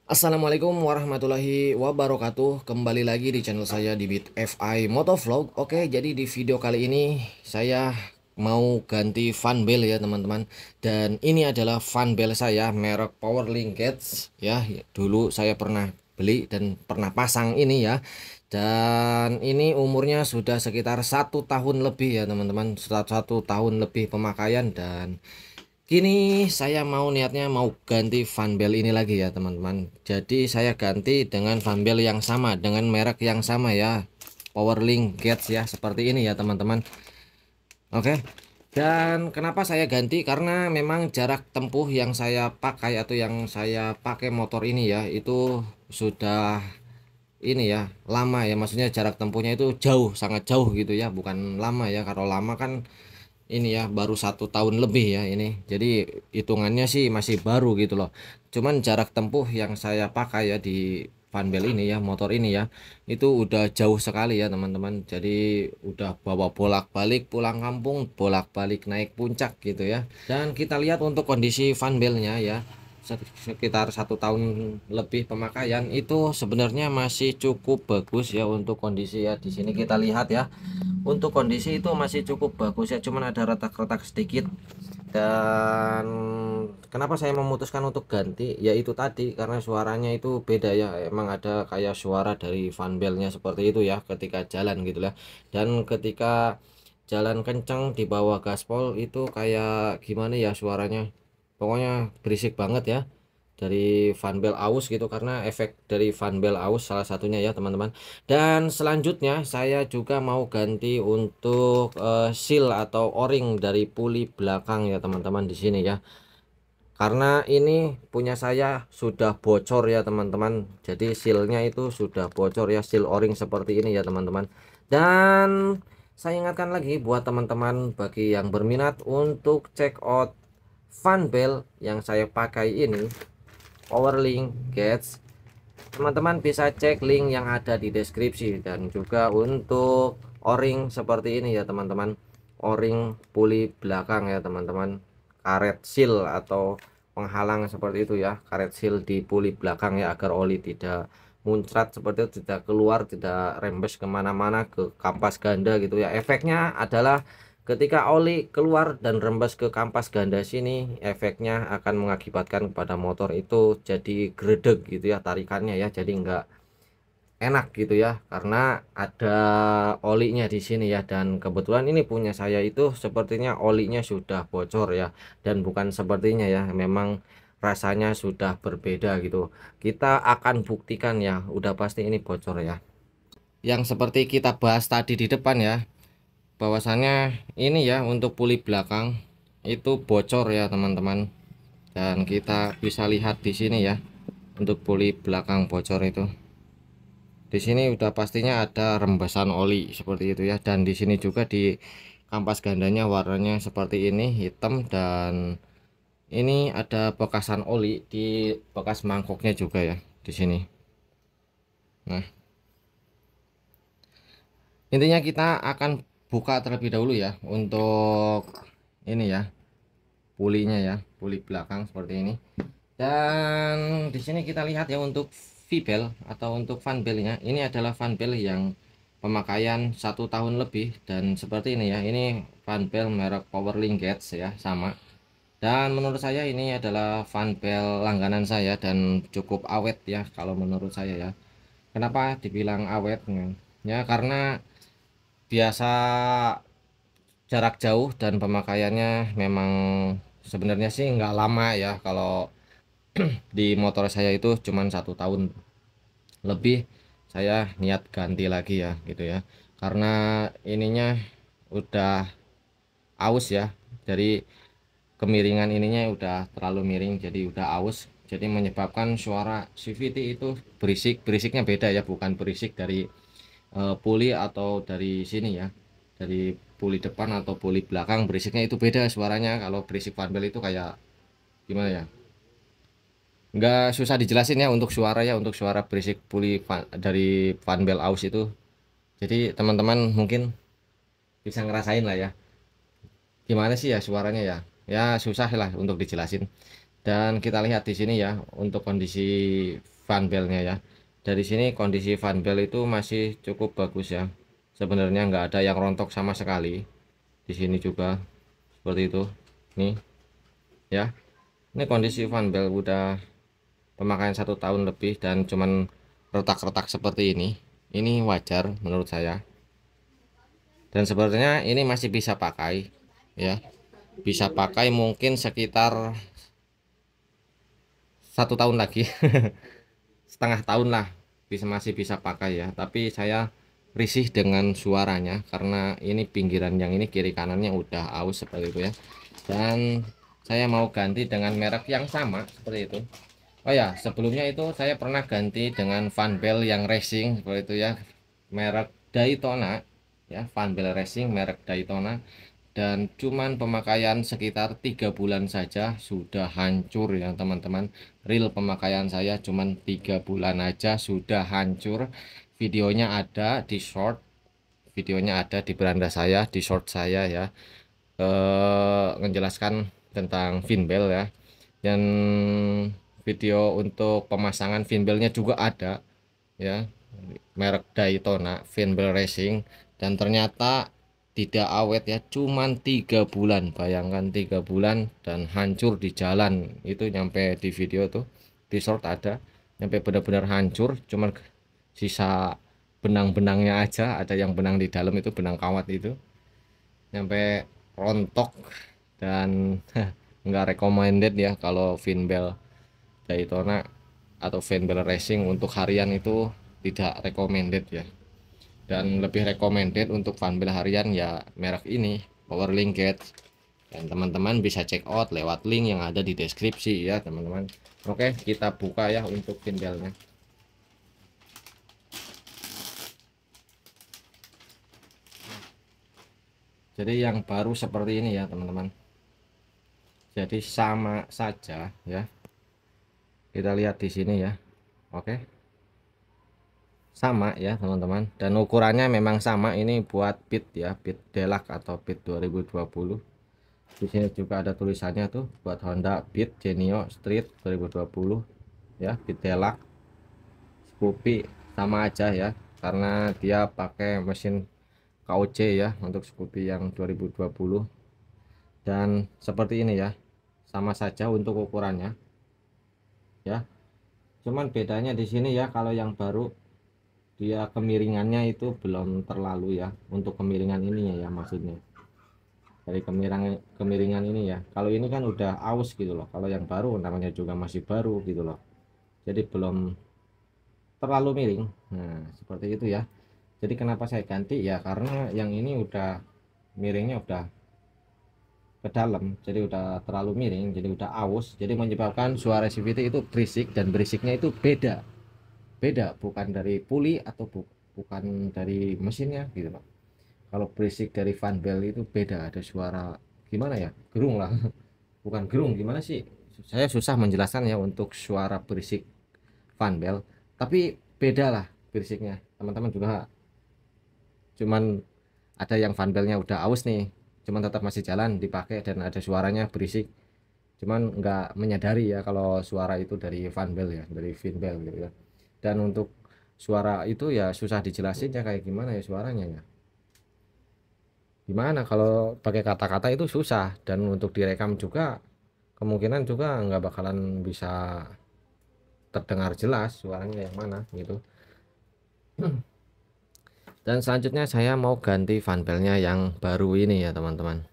Assalamualaikum warahmatullahi wabarakatuh. Kembali lagi di channel saya di Bit FI Motovlog. Oke, jadi di video kali ini saya mau ganti fan belt ya teman-teman. Dan ini adalah fan belt saya merek Powerlink Gauge ya. Dulu saya pernah beli dan pernah pasang ini ya. Dan ini umurnya sudah sekitar 1 tahun lebih ya teman-teman. 1 tahun lebih pemakaian. Dan kini saya niatnya mau ganti fan belt ini lagi ya teman-teman. Jadi saya ganti dengan fan belt yang sama, dengan merek yang sama ya, Powerlink Gauge ya, seperti ini ya teman-teman. Oke. Dan kenapa saya ganti? Karena memang jarak tempuh yang saya pakai atau yang saya pakai motor ini ya, itu sudah ini ya, lama ya. Maksudnya jarak tempuhnya itu jauh, sangat jauh gitu ya, bukan lama ya. Kalau lama kan ini ya baru 1 tahun lebih ya ini, jadi hitungannya sih masih baru gitu loh. Cuman jarak tempuh yang saya pakai ya di Funbel ini ya, motor ini ya, itu udah jauh sekali ya teman-teman. Jadi udah bawa bolak-balik pulang kampung, bolak-balik naik puncak gitu ya. Dan kita lihat untuk kondisi Funbelnya ya, sekitar 1 tahun lebih pemakaian, itu sebenarnya masih cukup bagus ya untuk kondisi ya. Di sini kita lihat ya, untuk kondisi itu masih cukup bagus ya, cuman ada retak-retak sedikit. Dan kenapa saya memutuskan untuk ganti, yaitu tadi karena suaranya itu beda ya, emang ada kayak suara dari fan belnya seperti itu ya ketika jalan gitu lah. Dan ketika jalan kenceng di bawah gaspol itu kayak gimana ya suaranya, pokoknya berisik banget ya, dari fanbel aus gitu, karena efek dari fanbel aus salah satunya ya teman-teman. Dan selanjutnya saya juga mau ganti untuk seal atau o-ring dari puli belakang ya teman-teman di sini ya, karena ini punya saya sudah bocor ya teman-teman. Jadi sealnya itu sudah bocor ya, seal o-ring seperti ini ya teman-teman. Dan saya ingatkan lagi buat teman-teman, bagi yang berminat untuk check out fan belt yang saya pakai ini, Powerlink Gauge, teman-teman bisa cek link yang ada di deskripsi. Dan juga untuk o-ring seperti ini ya teman-teman, o-ring puli belakang ya teman-teman, karet seal atau penghalang seperti itu ya, karet seal di puli belakang ya, agar oli tidak muncrat seperti itu, tidak keluar, tidak rembes kemana-mana ke kampas ganda gitu ya. Efeknya adalah ketika oli keluar dan rembes ke kampas ganda sini, efeknya akan mengakibatkan kepada motor itu jadi gredeg gitu ya tarikannya ya, jadi enggak enak gitu ya, karena ada olinya di sini ya. Dan kebetulan ini punya saya itu sepertinya olinya sudah bocor ya, dan bukan sepertinya ya, memang rasanya sudah berbeda gitu. Kita akan buktikan ya, udah pasti ini bocor ya. Yang seperti kita bahas tadi di depan ya, bahwasannya ini ya untuk puli belakang itu bocor ya teman-teman. Dan kita bisa lihat di sini ya, untuk puli belakang bocor itu di sini udah pastinya ada rembesan oli seperti itu ya. Dan di sini juga di kampas gandanya warnanya seperti ini, hitam. Dan ini ada bekasan oli di bekas mangkoknya juga ya di sini. Nah, intinya kita akan buka terlebih dahulu ya untuk ini ya, pulinya ya, puli belakang seperti ini. Dan di sini kita lihat ya, untuk V-belt atau untuk fan beltnya, ini adalah fan belt yang pemakaian 1 tahun lebih. Dan seperti ini ya, ini fan belt merek Powerlink Gauge ya, sama. Dan menurut saya ini adalah fan belt langganan saya dan cukup awet ya kalau menurut saya ya. Kenapa dibilang awet ya, karena biasa jarak jauh dan pemakaiannya memang sebenarnya sih nggak lama ya. Kalau di motor saya itu cuman 1 tahun lebih, saya niat ganti lagi ya gitu ya, karena ininya udah aus ya. Jadi kemiringan ininya udah terlalu miring, jadi udah aus, jadi menyebabkan suara CVT itu berisiknya beda ya, bukan berisik dari puli atau dari sini ya, dari puli depan atau puli belakang, berisiknya itu beda suaranya. Kalau berisik fan belt itu kayak gimana ya, nggak, susah dijelasin ya untuk suara ya, untuk suara berisik puli dari fan belt aus itu. Jadi teman-teman mungkin bisa ngerasain lah ya, gimana sih ya suaranya ya, ya susah lah untuk dijelasin. Dan kita lihat di sini ya, untuk kondisi fan belnya ya. Dari sini kondisi fan bel itu masih cukup bagus ya. Sebenarnya nggak ada yang rontok sama sekali. Di sini juga seperti itu. Nih ya. Ini kondisi fan bel udah pemakaian 1 tahun lebih dan cuman retak-retak seperti ini. Ini wajar menurut saya. Dan sebenarnya ini masih bisa pakai ya. Bisa pakai mungkin sekitar 1 tahun lagi. Setengah tahun lah masih bisa pakai ya, tapi saya risih dengan suaranya karena ini pinggiran yang ini kiri kanannya udah aus seperti itu ya. Dan saya mau ganti dengan merek yang sama seperti itu. Oh ya, sebelumnya itu saya pernah ganti dengan fan bel yang racing seperti itu ya, merek Daytona ya, fan bel racing merek Daytona. Dan cuman pemakaian sekitar 3 bulan saja sudah hancur ya teman-teman. Real pemakaian saya cuman 3 bulan aja sudah hancur. Videonya ada di short, videonya ada di beranda saya, di short saya ya, menjelaskan tentang finbel ya. Dan video untuk pemasangan finbelnya juga ada ya, merek Daytona finbel racing. Dan ternyata tidak awet ya, cuman 3 bulan, bayangkan 3 bulan dan hancur di jalan. Itu nyampe di video tuh, di short ada, nyampe benar-benar hancur, cuman sisa benang-benangnya aja, ada yang benang di dalam itu, benang kawat itu nyampe rontok. Dan nggak recommended ya kalau finbel Daytona atau finbel racing untuk harian itu tidak recommended ya. Dan lebih recommended untuk fanbel harian ya merek ini, Powerlink Gauge. Dan teman-teman bisa check out lewat link yang ada di deskripsi ya teman-teman. Oke, kita buka ya untuk fanbelnya. Jadi yang baru seperti ini ya teman-teman. Jadi sama saja ya. Kita lihat di sini ya. Oke, sama ya teman-teman, dan ukurannya memang sama. Ini buat pit ya, pit Delac atau pit 2020. Di sini juga ada tulisannya tuh, buat Honda Beat Genio Street 2020 ya, pit Delac. Scoopy sama aja ya, karena dia pakai mesin KOC ya untuk Scoopy yang 2020. Dan seperti ini ya, sama saja untuk ukurannya ya. Cuman bedanya di sini ya, kalau yang baru dia kemiringannya itu belum terlalu ya, untuk kemiringan ini ya maksudnya dari kemiringan ini ya. Kalau ini kan udah aus gitu loh, kalau yang baru namanya juga masih baru gitu loh, jadi belum terlalu miring. Nah seperti itu ya. Jadi kenapa saya ganti ya, karena yang ini udah miringnya udah ke dalam, jadi udah terlalu miring, jadi udah aus, jadi menyebabkan suara CVT itu berisik, dan berisiknya itu beda beda, bukan dari puli atau bukan dari mesinnya gitu loh. Kalau berisik dari fan bell itu beda, ada suara gimana ya, gerung lah. Bukan gerung, gimana sih, saya susah menjelaskan ya untuk suara berisik fan bell, tapi beda lah berisiknya teman-teman juga. Cuman ada yang fan bellnya udah aus nih, cuman tetap masih jalan dipakai dan ada suaranya berisik, cuman nggak menyadari ya kalau suara itu dari fan bell ya, dari fin bell gitu ya. Dan untuk suara itu ya susah dijelasin ya, kayak gimana ya suaranya ya, gimana kalau pakai kata-kata itu susah, dan untuk direkam juga kemungkinan juga nggak bakalan bisa terdengar jelas suaranya yang mana gitu. Dan selanjutnya saya mau ganti fan belnya yang baru ini ya teman-teman,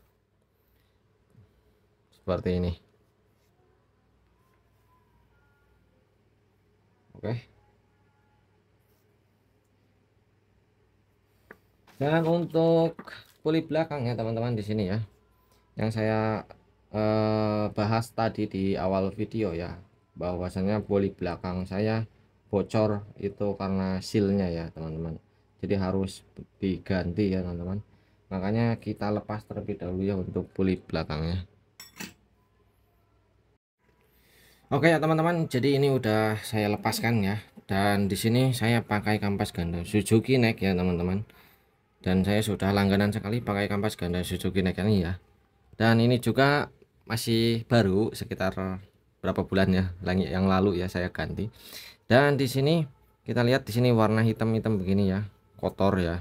seperti ini. Oke, dan untuk puli belakang ya teman-teman di sini ya, yang saya bahas tadi di awal video ya, bahwasanya puli belakang saya bocor itu karena sealnya ya teman-teman, jadi harus diganti ya teman-teman. Makanya kita lepas terlebih dahulu ya untuk puli belakangnya. Oke ya teman-teman, jadi ini udah saya lepaskan ya, dan di sini saya pakai kampas ganda Suzuki Neck ya teman-teman. Dan saya sudah langganan sekali pakai kampas ganda Suzuki Neck ini ya. Dan ini juga masih baru, sekitar berapa bulan ya yang lalu ya saya ganti. Dan di sini kita lihat di sini warna hitam-hitam begini ya, kotor ya,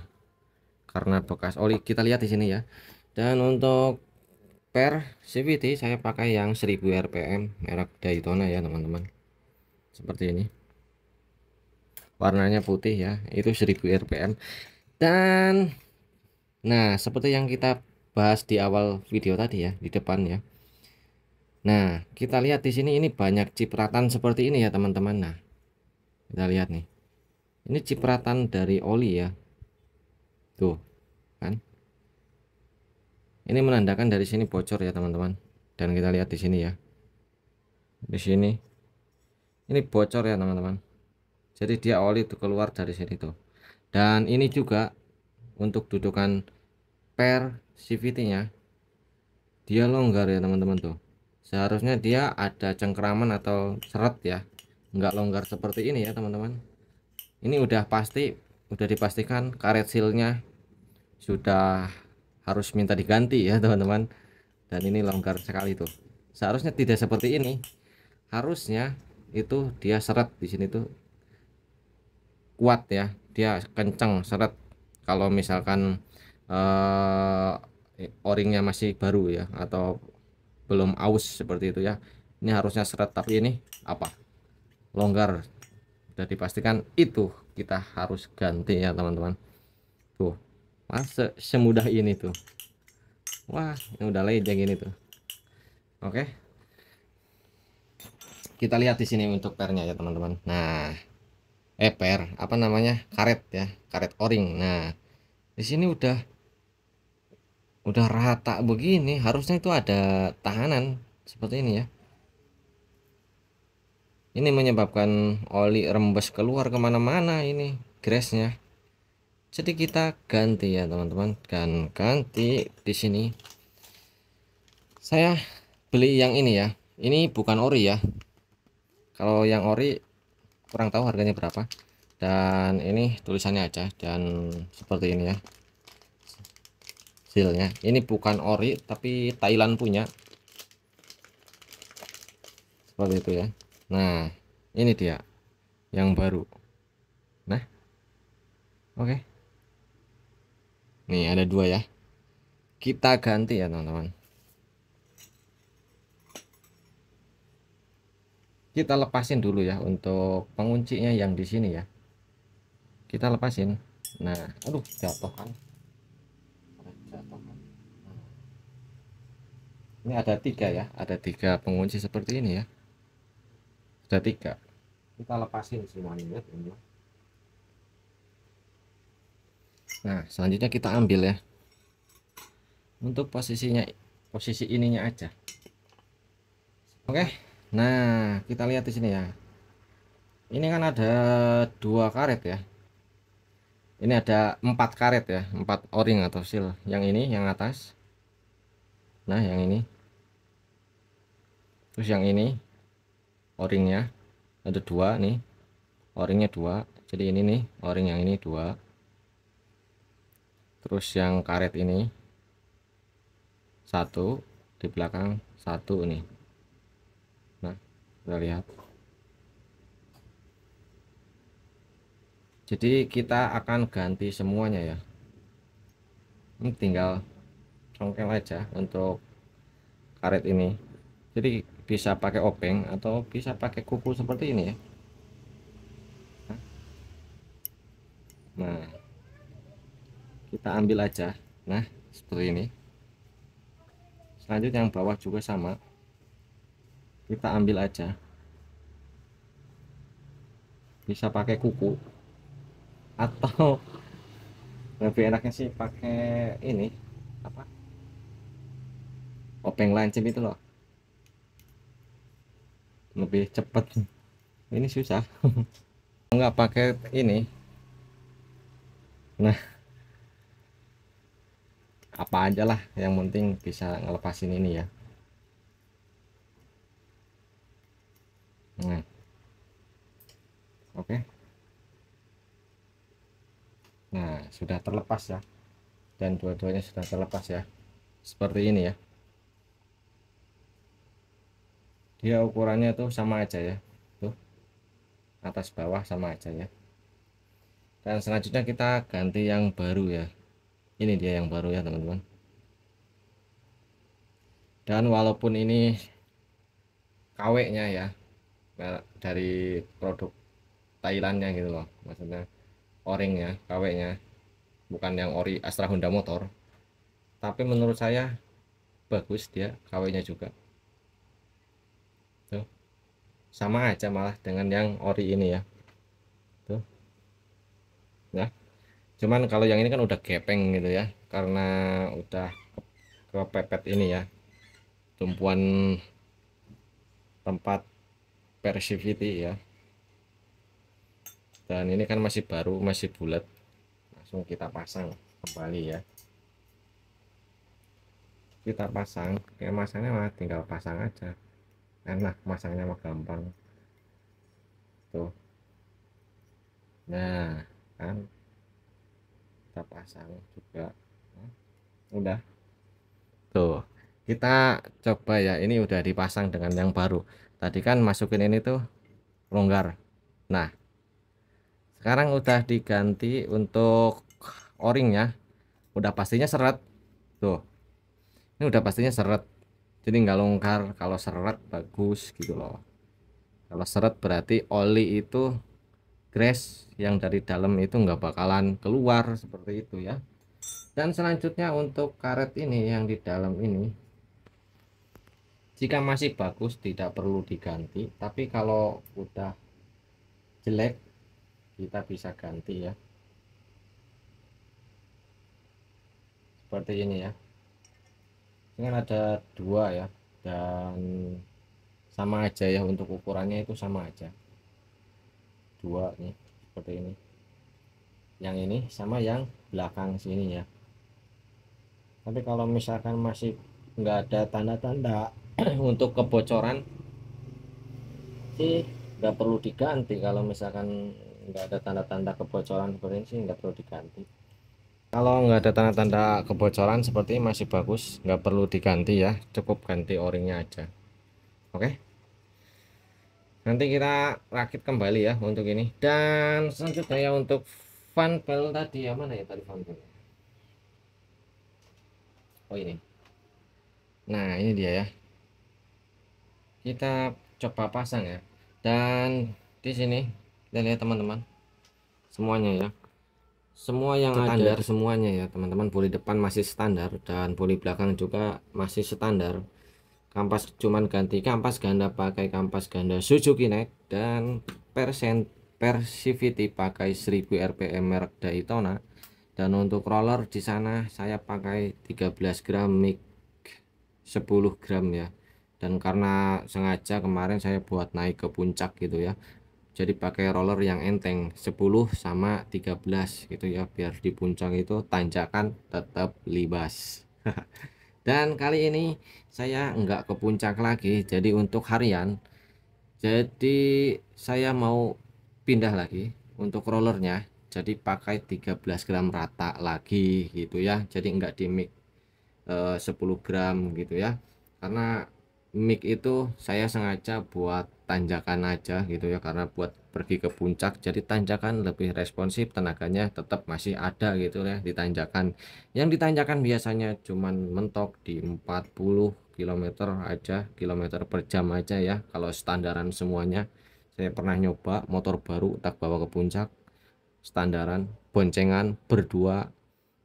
karena bekas oli. Kita lihat di sini ya. Dan untuk per CVT saya pakai yang 1000 rpm merek Daytona ya teman-teman. Seperti ini. Warnanya putih ya, itu 1000 rpm. Dan nah, seperti yang kita bahas di awal video tadi ya, di depan ya. Nah, kita lihat di sini ini banyak cipratan seperti ini ya teman-teman. Nah, kita lihat nih. Ini cipratan dari oli ya. Tuh, kan? Ini menandakan dari sini bocor ya teman-teman. Dan kita lihat di sini ya. Di sini ini bocor ya teman-teman. Jadi dia oli itu keluar dari sini tuh. Dan ini juga untuk dudukan per CVT-nya dia longgar ya teman-teman tuh. Seharusnya dia ada cengkeraman atau seret ya. Enggak longgar seperti ini ya teman-teman. Ini udah pasti, udah dipastikan karet sealnya sudah harus minta diganti ya teman-teman. Dan ini longgar sekali tuh. Seharusnya tidak seperti ini. Harusnya itu dia seret di sini tuh kuat ya, dia kenceng seret. Kalau misalkan o-ringnya masih baru ya, atau belum aus seperti itu ya, ini harusnya seret. Tapi ini apa, longgar. Sudah dipastikan itu kita harus ganti ya teman-teman. Tuh, masa semudah ini tuh. Wah, ini udah lejeng ini tuh. Oke, kita lihat di sini untuk pernya ya teman-teman. Nah, per apa namanya, karet ya, karet o-ring. Nah, di sini udah rata begini, harusnya itu ada tahanan seperti ini ya. Ini menyebabkan oli rembes keluar kemana-mana ini grassnya. Jadi kita ganti ya teman-teman, kan ganti di sini. Saya beli yang ini ya, ini bukan ori ya. Kalau yang ori kurang tahu harganya berapa. Dan ini tulisannya aja, dan seperti ini ya hasilnya. Ini bukan ori tapi Thailand punya, seperti itu ya. Nah, ini dia yang baru. Nah, oke, nih ada dua ya, kita ganti ya teman-teman. Kita lepasin dulu ya untuk penguncinya yang di sini ya, kita lepasin. Nah, aduh, jatuh kan. Jatuh kan. Ini ada tiga ya, ada tiga pengunci seperti ini ya, ada tiga. Kita lepasin semuanya ya teman-teman. Nah, selanjutnya kita ambil ya untuk posisinya, posisi ininya aja. Oke, nah kita lihat di sini ya. Ini kan ada dua karet ya. Ini ada 4 karet ya, 4 o-ring atau seal. Yang ini yang atas. Nah, yang ini. Terus yang ini o-ringnya ada dua nih. O-ringnya dua. Jadi ini nih o-ring yang ini dua. Terus yang karet ini satu, di belakang satu nih. Nah, kita lihat. Jadi kita akan ganti semuanya ya. Ini tinggal congkel aja untuk karet ini. Jadi bisa pakai obeng atau bisa pakai kuku seperti ini ya. Nah, kita ambil aja. Nah, seperti ini. Selanjutnya yang bawah juga sama, kita ambil aja. Bisa pakai kuku atau lebih enaknya sih pakai ini, apa, obeng lancip itu loh, lebih cepet. Ini susah. Nggak pakai ini. Nah, apa aja lah yang penting bisa ngelepasin ini ya. Nah, oke. Nah, sudah terlepas ya, dan dua-duanya sudah terlepas ya, seperti ini ya. Dia ukurannya tuh sama aja ya tuh. atas bawah sama aja ya. Dan selanjutnya kita ganti yang baru ya. Ini dia yang baru ya teman-teman. Dan walaupun ini KW-nya ya, dari produk Thailandnya gitu loh, maksudnya O-ringnya, KW-nya, bukan yang ori Astra Honda Motor. Tapi menurut saya bagus dia KW-nya juga. Tuh, sama aja malah dengan yang ori ini ya. Tuh, ya. Cuman kalau yang ini kan udah gepeng gitu ya, karena udah kepepet ini ya, tumpuan tempat persivity ya. Dan ini kan masih baru, masih bulat, langsung kita pasang kembali ya. Kita pasang, kayak masangnya mah tinggal pasang aja, enak masangnya mah gampang tuh. Nah kan kita pasang juga. Nah, udah tuh, kita coba ya, ini udah dipasang dengan yang baru. Tadi kan masukin ini tuh longgar. Nah sekarang udah diganti untuk o-ringnya, udah pastinya seret tuh. Ini udah pastinya seret, jadi nggak longgar. Kalau seret bagus gitu loh. Kalau seret berarti oli itu, grass yang dari dalam itu nggak bakalan keluar seperti itu ya. Dan selanjutnya untuk karet ini yang di dalam ini, jika masih bagus tidak perlu diganti, tapi kalau udah jelek kita bisa ganti ya, seperti ini ya. Ini kan ada dua ya, dan sama aja ya, untuk ukurannya itu sama aja, dua nih seperti ini, yang ini sama yang belakang sini ya. Tapi kalau misalkan masih nggak ada tanda-tanda untuk kebocoran sih nggak perlu diganti. Kalau misalkan nggak ada tanda-tanda kebocoran seperti ini sih nggak perlu diganti. Kalau nggak ada tanda-tanda kebocoran seperti ini masih bagus, nggak perlu diganti ya, cukup ganti o-ringnya aja. Oke, nanti kita rakit kembali ya untuk ini. Dan selanjutnya ya untuk fan belt tadi, ya mana ya tadi fan belt? Oh ini. Nah ini dia ya, kita coba pasang ya. Dan di sini kita lihat teman-teman, semuanya ya, semua yang standar semuanya ya teman-teman. Poli depan masih standar dan poli belakang juga masih standar. Kampas cuman ganti kampas ganda, pakai kampas ganda Suzuki Next, dan Persivity pakai 1000 rpm merek Daytona. Dan untuk roller di sana saya pakai 13 gram mic 10 gram ya. Dan karena sengaja kemarin saya buat naik ke puncak gitu ya, jadi pakai roller yang enteng 10 sama 13 gitu ya, biar di puncak itu tanjakan tetap libas. Dan kali ini saya enggak ke puncak lagi, jadi untuk harian, jadi saya mau pindah lagi untuk rollernya, jadi pakai 13 gram rata lagi gitu ya. Jadi enggak di mix 10 gram gitu ya, karena mic itu saya sengaja buat tanjakan aja gitu ya, karena buat pergi ke puncak, jadi tanjakan lebih responsif, tenaganya tetap masih ada gitu ya di tanjakan. Yang ditanjakan biasanya cuman mentok di 40 km aja, kilometer per jam aja ya, kalau standaran semuanya. Saya pernah nyoba motor baru tak bawa ke puncak, standaran boncengan berdua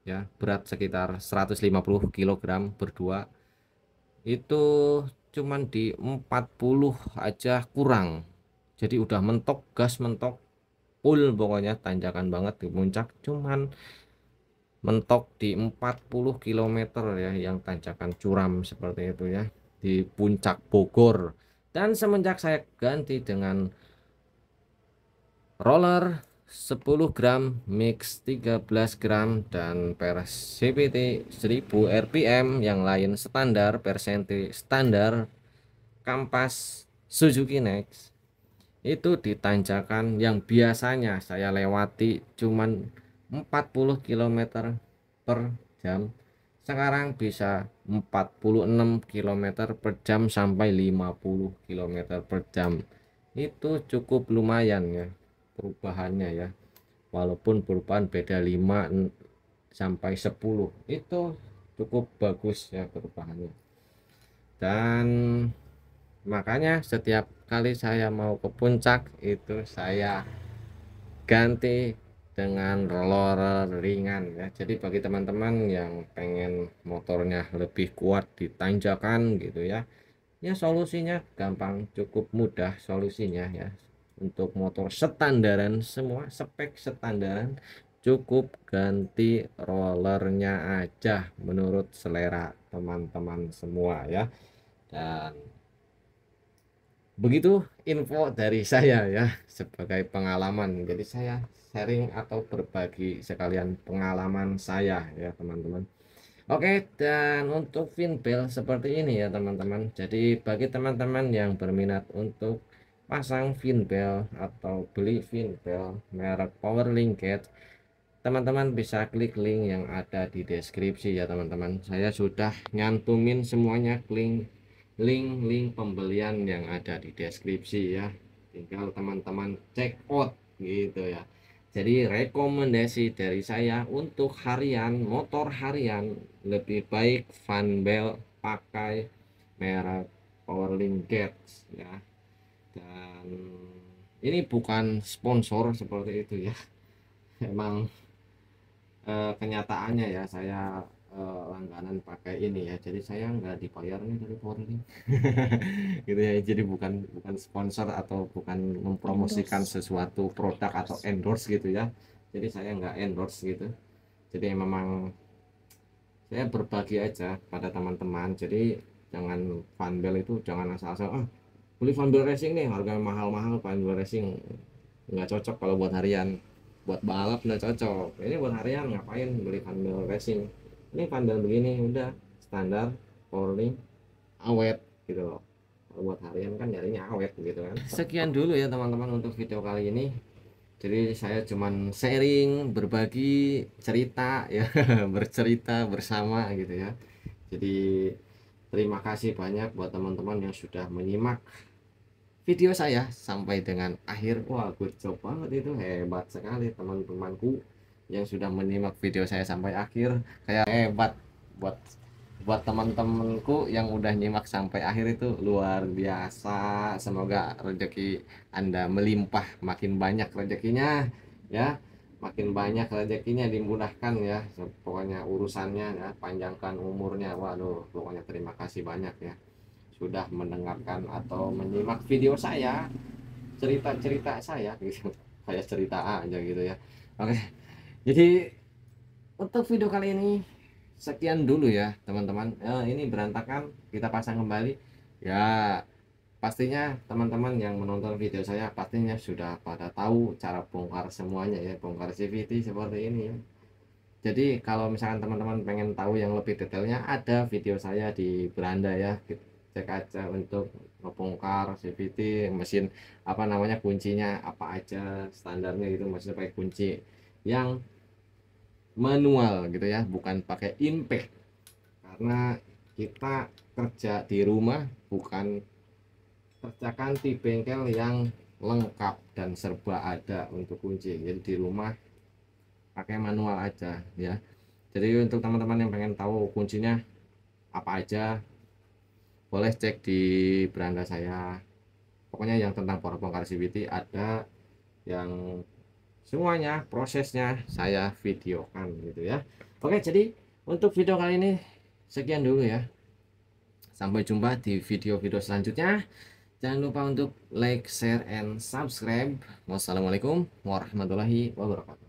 ya, berat sekitar 150 kg berdua, itu cuman di 40 aja kurang. Jadi udah mentok, gas mentok full, pokoknya tanjakan banget di puncak, cuman mentok di 40 km ya, yang tanjakan curam seperti itu ya, di puncak Bogor. Dan semenjak saya ganti dengan roller 10 gram mix 13 gram dan Persivity 1000 rpm yang lain standar, persenti standar, kampas Suzuki Next, itu ditanjakan yang biasanya saya lewati cuman 40 km per jam, sekarang bisa 46 km per jam sampai 50 km per jam. itu cukup lumayan ya perubahannya ya, walaupun perubahan beda 5 sampai 10 itu cukup bagus ya perubahannya. Dan makanya setiap kali saya mau ke puncak itu saya ganti dengan roller ringan ya. Jadi bagi teman-teman yang pengen motornya lebih kuat di tanjakan gitu ya, ya solusinya gampang, cukup mudah solusinya ya. Untuk motor standaran, semua spek standaran, cukup ganti rollernya aja menurut selera teman-teman semua ya. Dan begitu info dari saya ya sebagai pengalaman. Jadi saya sharing atau berbagi sekalian pengalaman saya ya teman-teman. Oke, dan untuk finbel seperti ini ya teman-teman. Jadi bagi teman-teman yang berminat untuk pasang finbel atau beli finbel merek Powerlink Cat, teman-teman bisa klik link yang ada di deskripsi ya teman-teman. Saya sudah nyantumin semuanya, link pembelian yang ada di deskripsi ya. Tinggal teman-teman check out gitu ya. Jadi rekomendasi dari saya untuk harian, motor harian, lebih baik Funbel pakai merek Powerlink Gas ya. Dan ini bukan sponsor seperti itu ya. Emang kenyataannya ya saya langganan pakai ini ya, jadi saya nggak dibayar nih dari Powerlink gitu ya. Jadi bukan bukan sponsor atau bukan mempromosikan Endorse. sesuatu produk atau endorse gitu ya. Jadi saya nggak endorse gitu, jadi memang saya berbagi aja pada teman-teman. Jadi jangan Funbel itu jangan asal-asal beli Funbel Racing nih harga mahal-mahal. Funbel Racing nggak cocok kalau buat harian, buat balap nggak cocok. Ini buat harian ngapain beli Funbel Racing, ini Funbel begini udah standar Powerlink awet gitu loh. Kalau buat harian kan nyarinya awet gitu kan. Sekian dulu ya teman-teman untuk video kali ini. Jadi saya cuman sharing, berbagi cerita ya, bercerita bersama gitu ya. Jadi terima kasih banyak buat teman-teman yang sudah menyimak video saya sampai dengan akhir. Wah, good job banget itu, hebat sekali teman-temanku yang sudah menyimak video saya sampai akhir. Kayak hebat buat buat teman-temanku yang udah nyimak sampai akhir itu luar biasa. Semoga rezeki Anda melimpah, makin banyak rezekinya ya, makin banyak rezekinya, dimudahkan ya pokoknya urusannya ya, panjangkan umurnya. Waduh, pokoknya terima kasih banyak ya sudah mendengarkan atau menyimak video saya, cerita-cerita saya gitu. Kayak cerita aja gitu ya. Oke, jadi untuk video kali ini sekian dulu ya teman-teman. Ini berantakan, kita pasang kembali ya. Pastinya teman-teman yang menonton video saya pastinya sudah pada tahu cara bongkar semuanya ya, bongkar CVT seperti ini ya. Jadi kalau misalkan teman-teman pengen tahu yang lebih detailnya, ada video saya di beranda ya, cek aja untuk ngebongkar CVT mesin, apa namanya, kuncinya apa aja standarnya gitu, maksudnya pakai kunci yang manual gitu ya, bukan pakai impact. Karena kita kerja di rumah, bukan kerjakan di bengkel yang lengkap dan serba ada untuk kunci. Jadi di rumah pakai manual aja ya. Jadi untuk teman-teman yang pengen tahu kuncinya apa aja, boleh cek di beranda saya. Pokoknya yang tentang bongkar CVT ada, yang semuanya prosesnya saya videokan gitu ya. Oke, jadi untuk video kali ini sekian dulu ya. Sampai jumpa di video-video selanjutnya. Jangan lupa untuk like, share, and subscribe. Wassalamualaikum warahmatullahi wabarakatuh.